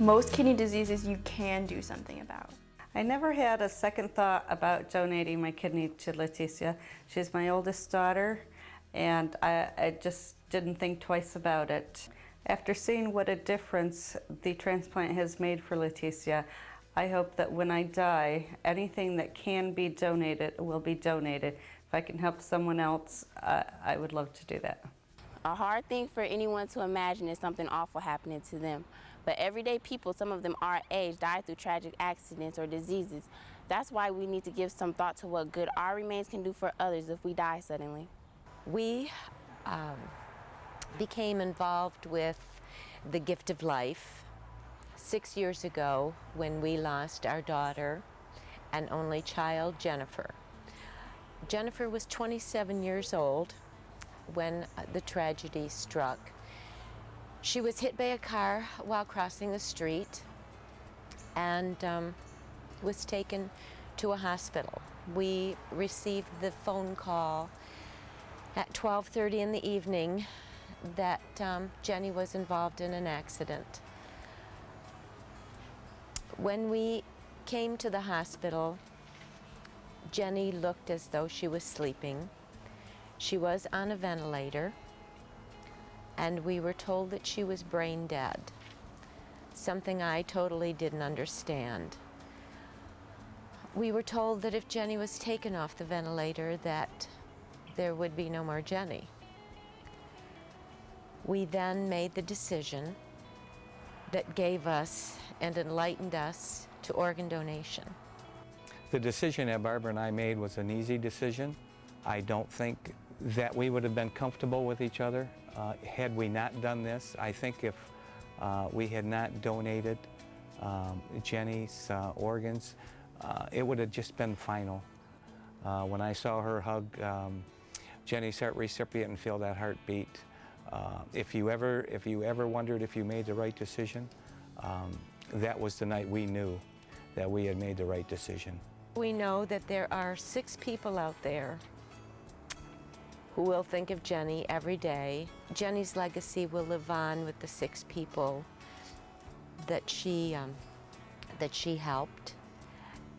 Most kidney diseases you can do something about. I never had a second thought about donating my kidney to Leticia. She's my oldest daughter, and I just didn't think twice about it. After seeing what a difference the transplant has made for Leticia, I hope that when I die, anything that can be donated will be donated. If I can help someone else, I would love to do that. A hard thing for anyone to imagine is something awful happening to them. But everyday people, some of them our age, die through tragic accidents or diseases. That's why we need to give some thought to what good our remains can do for others if we die suddenly. We became involved with the Gift of Life 6 years ago when we lost our daughter and only child, Jennifer. Jennifer was 27 years old when the tragedy struck. She was hit by a car while crossing the street and was taken to a hospital. We received the phone call at 12:30 in the evening that Jenny was involved in an accident. When we came to the hospital, Jenny looked as though she was sleeping. She was on a ventilator, and we were told that she was brain dead, something I totally didn't understand. We were told that if Jenny was taken off the ventilator, that there would be no more Jenny. We then made the decision that gave us and enlightened us to organ donation. The decision that Barbara and I made was an easy decision. I don't think that we would have been comfortable with each other had we not done this. I think if we had not donated Jenny's organs, it would have just been final. When I saw her hug Jenny's heart recipient and feel that heartbeat, if you ever wondered if you made the right decision, that was the night we knew that we had made the right decision. We know that there are 6 people out there who will think of Jenny every day. Jenny's legacy will live on with the 6 people that she helped,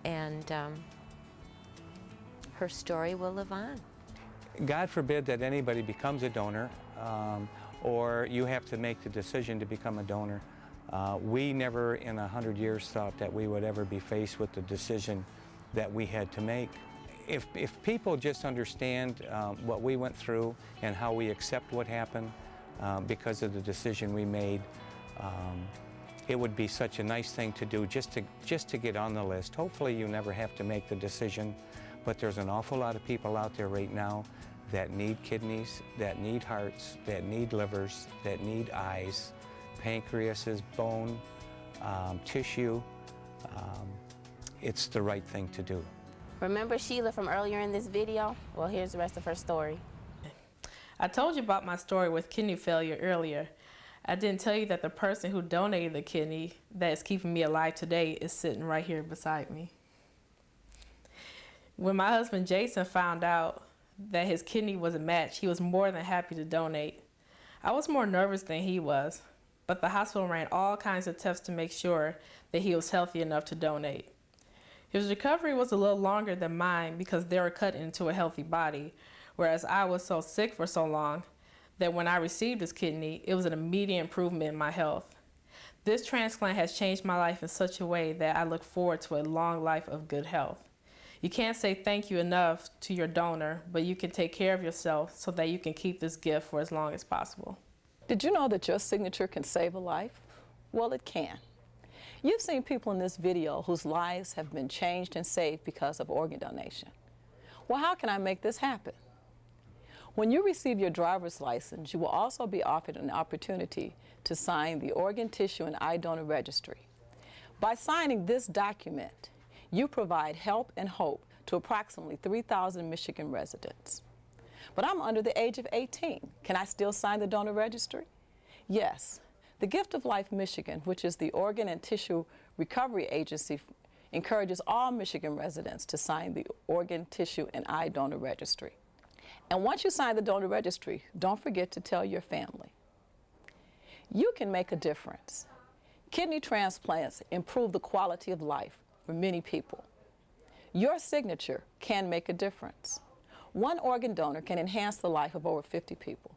and her story will live on. God forbid that anybody becomes a donor, or you have to make the decision to become a donor. We never in 100 years thought that we would ever be faced with the decision that we had to make. If people just understand what we went through and how we accept what happened because of the decision we made, it would be such a nice thing to do just to get on the list. Hopefully you never have to make the decision, but there's an awful lot of people out there right now that need kidneys, that need hearts, that need livers, that need eyes, pancreases, bone, tissue. It's the right thing to do. Remember Sheila from earlier in this video? Well, here's the rest of her story. I told you about my story with kidney failure earlier. I didn't tell you that the person who donated the kidney that is keeping me alive today is sitting right here beside me. When my husband Jason found out that his kidney was a match, he was more than happy to donate. I was more nervous than he was, but the hospital ran all kinds of tests to make sure that he was healthy enough to donate. His recovery was a little longer than mine because they were cut into a healthy body, whereas I was so sick for so long that when I received his kidney, it was an immediate improvement in my health. This transplant has changed my life in such a way that I look forward to a long life of good health. You can't say thank you enough to your donor, but you can take care of yourself so that you can keep this gift for as long as possible. Did you know that your signature can save a life? Well, it can. You've seen people in this video whose lives have been changed and saved because of organ donation. Well, how can I make this happen? When you receive your driver's license, you will also be offered an opportunity to sign the Organ, Tissue, and Eye Donor Registry. By signing this document, you provide help and hope to approximately 3,000 Michigan residents. But I'm under the age of 18. Can I still sign the donor registry? Yes. The Gift of Life Michigan, which is the Organ and Tissue Recovery Agency, encourages all Michigan residents to sign the Organ, Tissue, and Eye Donor Registry. And once you sign the donor registry, don't forget to tell your family. You can make a difference. Kidney transplants improve the quality of life for many people. Your signature can make a difference. One organ donor can enhance the life of over 50 people.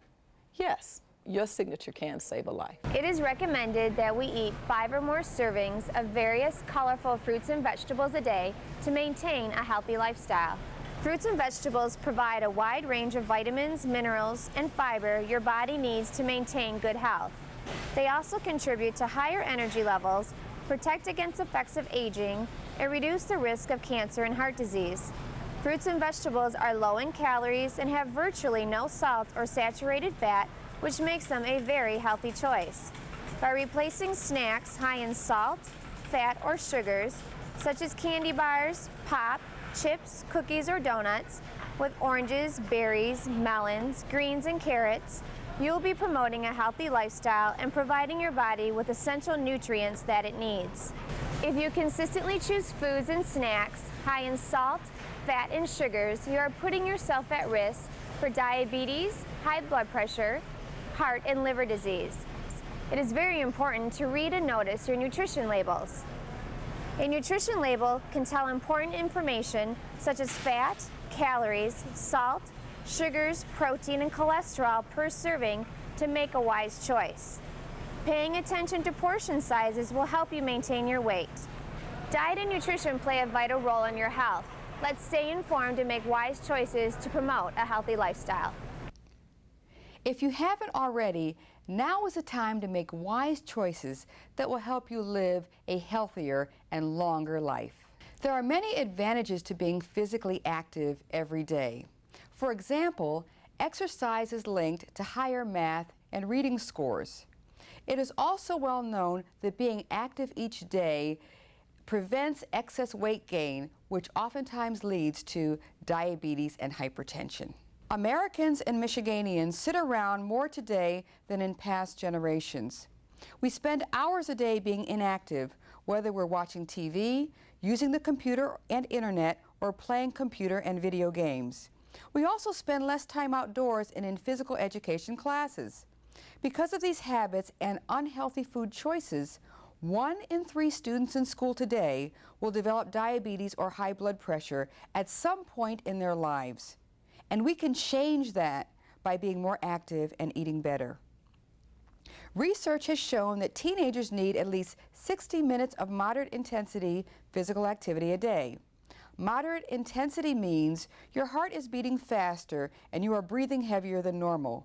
Yes, your signature can save a life. It is recommended that we eat 5 or more servings of various colorful fruits and vegetables a day to maintain a healthy lifestyle. Fruits and vegetables provide a wide range of vitamins, minerals, and fiber your body needs to maintain good health. They also contribute to higher energy levels, protect against effects of aging, and reduce the risk of cancer and heart disease. Fruits and vegetables are low in calories and have virtually no salt or saturated fat, which makes them a very healthy choice. By replacing snacks high in salt, fat, or sugars, such as candy bars, pop, chips, cookies, or donuts, with oranges, berries, melons, greens, and carrots, you will be promoting a healthy lifestyle and providing your body with essential nutrients that it needs. If you consistently choose foods and snacks high in salt, fat, and sugars, you are putting yourself at risk for diabetes, high blood pressure, heart, and liver disease. It is very important to read and notice your nutrition labels. A nutrition label can tell important information such as fat, calories, salt, sugars, protein, and cholesterol per serving to make a wise choice. Paying attention to portion sizes will help you maintain your weight. Diet and nutrition play a vital role in your health. Let's stay informed and make wise choices to promote a healthy lifestyle. If you haven't already, now is the time to make wise choices that will help you live a healthier and longer life. There are many advantages to being physically active every day. For example, exercise is linked to higher math and reading scores. It is also well known that being active each day prevents excess weight gain, which oftentimes leads to diabetes and hypertension. Americans and Michiganians sit around more today than in past generations. We spend hours a day being inactive, whether we're watching TV, using the computer and internet, or playing computer and video games. We also spend less time outdoors and in physical education classes. Because of these habits and unhealthy food choices, 1 in 3 students in school today will develop diabetes or high blood pressure at some point in their lives. And we can change that by being more active and eating better. Research has shown that teenagers need at least 60 minutes of moderate intensity physical activity a day. Moderate intensity means your heart is beating faster and you are breathing heavier than normal.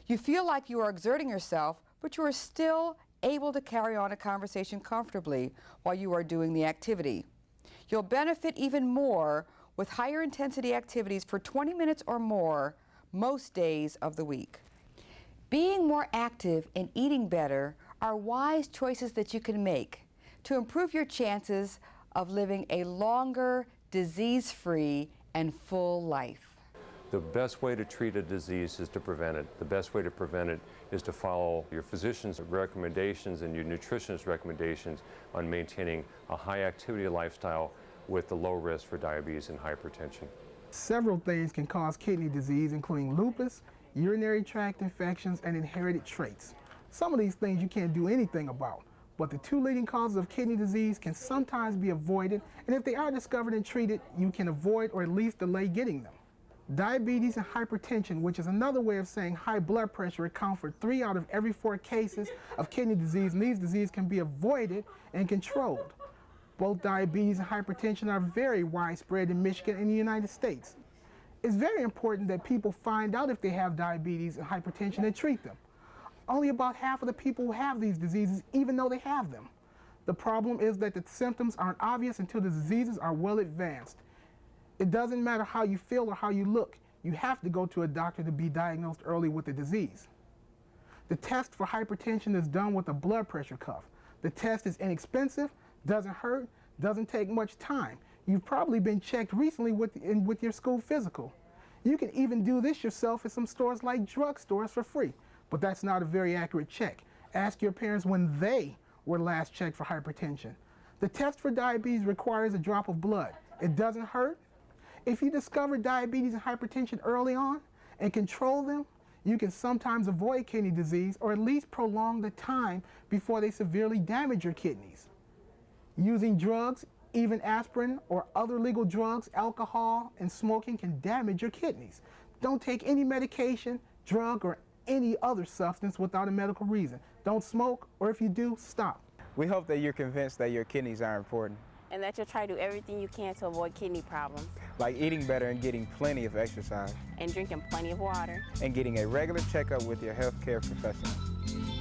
You feel like you are exerting yourself, but you are still able to carry on a conversation comfortably while you are doing the activity. You'll benefit even more with higher intensity activities for 20 minutes or more most days of the week. Being more active and eating better are wise choices that you can make to improve your chances of living a longer, disease-free, and full life. The best way to treat a disease is to prevent it. The best way to prevent it is to follow your physician's recommendations and your nutritionist's recommendations on maintaining a high activity lifestyle with the low risk for diabetes and hypertension. Several things can cause kidney disease, including lupus, urinary tract infections, and inherited traits. Some of these things you can't do anything about, but the 2 leading causes of kidney disease can sometimes be avoided, and if they are discovered and treated, you can avoid or at least delay getting them. Diabetes and hypertension, which is another way of saying high blood pressure, account for 3 out of every 4 cases of kidney disease, and these diseases can be avoided and controlled. Both diabetes and hypertension are very widespread in Michigan and the United States. It's very important that people find out if they have diabetes and hypertension and treat them. Only about half of the people who have these diseases even know they have them. The problem is that the symptoms aren't obvious until the diseases are well advanced. It doesn't matter how you feel or how you look. You have to go to a doctor to be diagnosed early with the disease. The test for hypertension is done with a blood pressure cuff. The test is inexpensive, doesn't hurt, doesn't take much time. You've probably been checked recently with your school physical. You can even do this yourself at some stores like drugstores for free, but that's not a very accurate check. Ask your parents when they were last checked for hypertension. The test for diabetes requires a drop of blood. It doesn't hurt. If you discover diabetes and hypertension early on and control them, You can sometimes avoid kidney disease or at least prolong the time before they severely damage your kidneys. Using drugs, even aspirin or other legal drugs, alcohol, and smoking can damage your kidneys. Don't take any medication, drug, or any other substance without a medical reason. Don't smoke, or if you do, stop. We hope that you're convinced that your kidneys are important, And that you'll try to do everything you can to avoid kidney problems. like eating better and getting plenty of exercise, And drinking plenty of water. and getting a regular checkup with your healthcare professional.